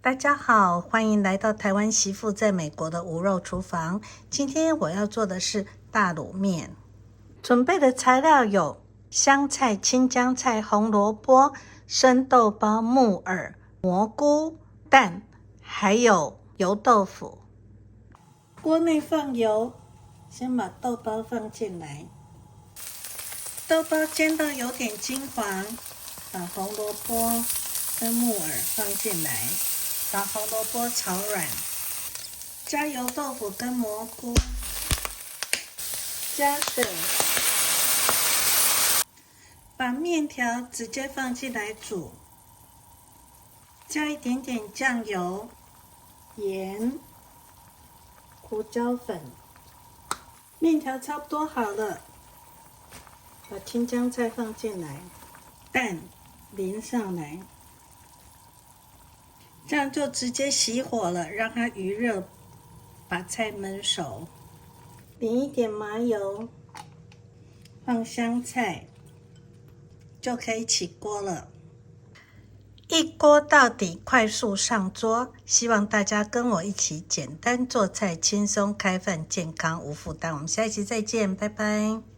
大家好，欢迎来到台湾媳妇在美国的无肉厨房。今天我要做的是大卤面。准备的材料有香菜、青江菜、红萝卜、生豆包、木耳、蘑菇、蛋，还有油豆腐。锅内放油，先把豆包放进来，豆包煎到有点金黄，把红萝卜跟木耳放进来，把红萝卜炒软，加油豆腐跟蘑菇，加水，把面条直接放进来煮，加一点点酱油、盐、胡椒粉。面条差不多好了，把青江菜放进来，蛋淋上来，这样就直接熄火了，让它余热把菜焖熟。淋一点麻油，放香菜，就可以起锅了。一锅到底，快速上桌。希望大家跟我一起简单做菜，轻松开饭，健康无负担。我们下一期再见，拜拜。